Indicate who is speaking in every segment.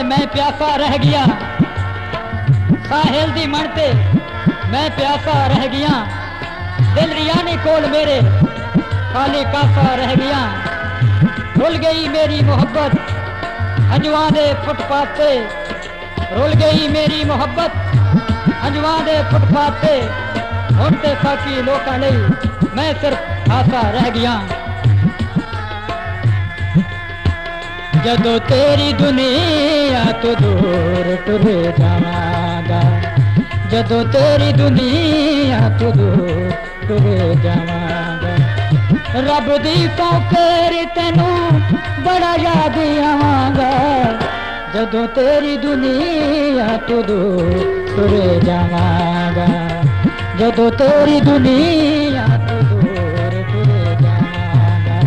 Speaker 1: मैं प्यासा रह गया, साहिल दी मनते मैं प्यासा रह गया, दिल रियानी कोल मेरे खाली कासा रह गया। रुल गई मेरी मोहब्बत अंजुआ दे फुटपाथ ते, रुल गई मेरी मोहब्बत अंजुआ दे फुटपाथ ते, हुण ते साकी लोकां लई मैं सिर्फ आसा रह गया। जदों तेरी दुनिया तो दूर टुर जावांगा, जदों तेरी दुनिया तो दूर टुर जावांगा, रब दी सौंकेर तैनू बड़ा याद आवांगा, जदों तेरी दुनिया तो दूर टुर जावांगा, जदों तेरी दुनिया तो दूर टुर जावांगा।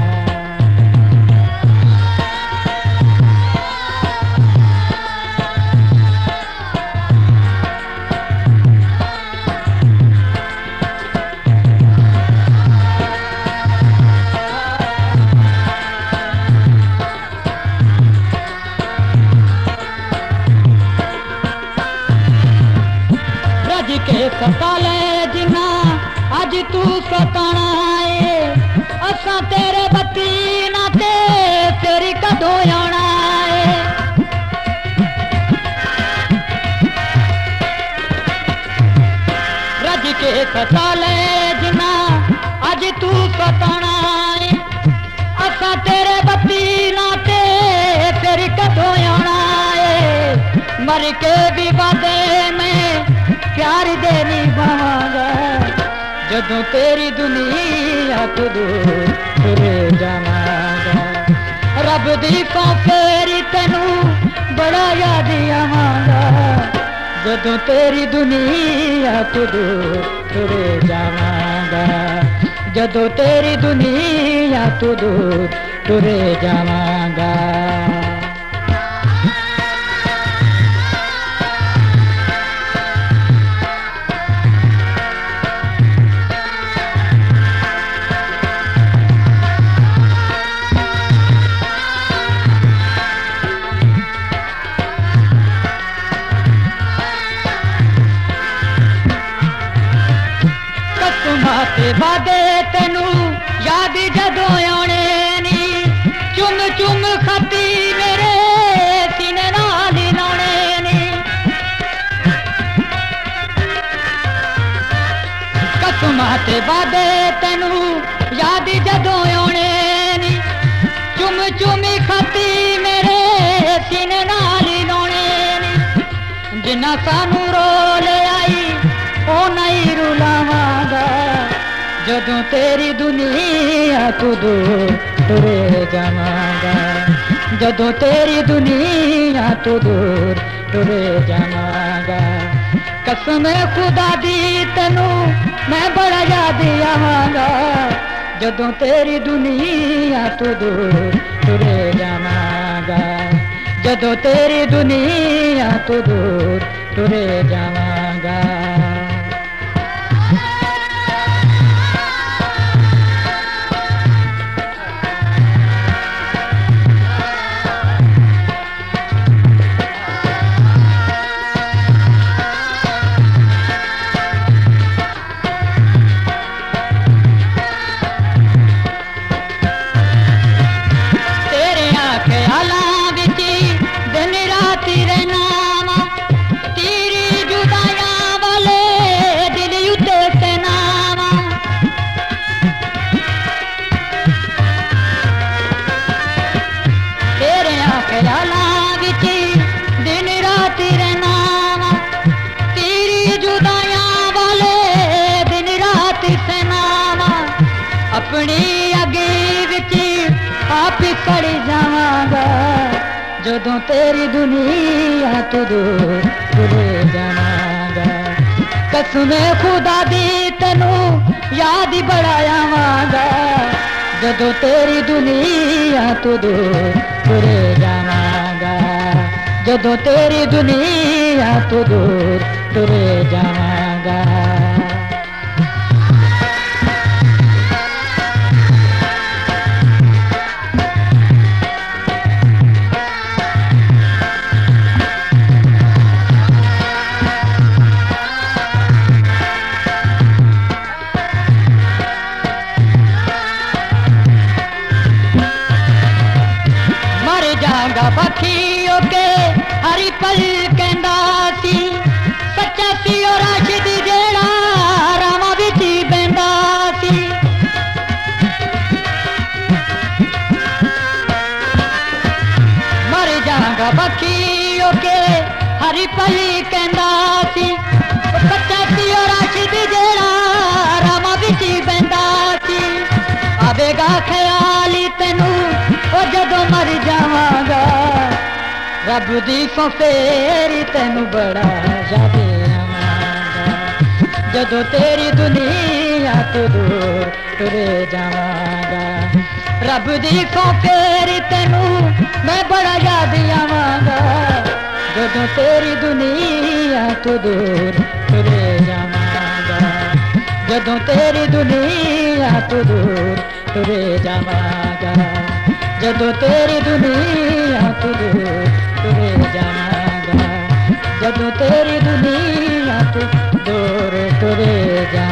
Speaker 1: के सता ले जिन्ना अज तू सताना है, असां तेरे बत्ती नाते तेरी कदों आना है। रज के सता ले जिन्ना अज तू सताना है, असां तेरे बत्ती नाते तेरी कदों आना है। मर के भी वादे में प्यार दे निभावांगा, जदों तेरी दुनिया तो दूर टुर जावांगा, रब दी सौंकेरी तैनू बड़ा याद आवांगा, जदों तेरी दुनिया तो दूर टुर जावांगा, जदों तेरी दुनिया तो दूर टुर जावांगा। ते वादे तेनू याद जदों आने नी, चुम चुम खती मेरे सीने नाल लाने नी, कसमां ते वादे तेनू याद जदों आने नी, चुम चुम खती मेरे सीने नाल लाने नी, जिन्ना सानू रोल आई ओ नहीं रुलावांगा, जदों तेरी दुनिया तो दूर टुर जावांगा, जदों तेरी दुनिया तो दूर टुर जावांगा। कसम खुदा दी तैनू मैं बड़ा याद आवांगा, जदों तेरी दुनिया तो दूर टुर जावांगा, जदों तेरी दुनिया तो दूर टुर जावांगा। अपनी अगे विच आप सड़ जावांगा, जदों तेरी दुनिया तो दूर टुर जावांगा। कसम खुदा दी तैनू याद बड़ा आवांगा, जदों तेरी दुनिया तो दूर टुर जावांगा, जदों तेरी दुनिया तो दूर टुर जावांगा। बखी होके हरी पल कहंदा सी सच्चा सी ओ राशिद जेड़ा रामा विच बहंदा सी मर जागा बखी होके हरी पल कहंदा सी सच्चा सी ओ राशिद जेड़ा रामा विच बहंदा सी आवेगा ख्याल तेनू ओ जदों मर जावांगा रब दी सौ फेरी तेनू बड़ा याद आवांगा जदों तेरी दुनिया तो दूर तुरे जावांगा रब दी सौ फेरी तेनू मैं बड़ा याद आवांगा जदों तेरी दुनिया तो दूर तुरे जावांगा जदों तेरी दुनिया तो दूर तुरे जावांगा जदों तेरी दुनिया तो दूर तुरे जावांगा जदों तेरी दुनिया तो दूर तुरे जा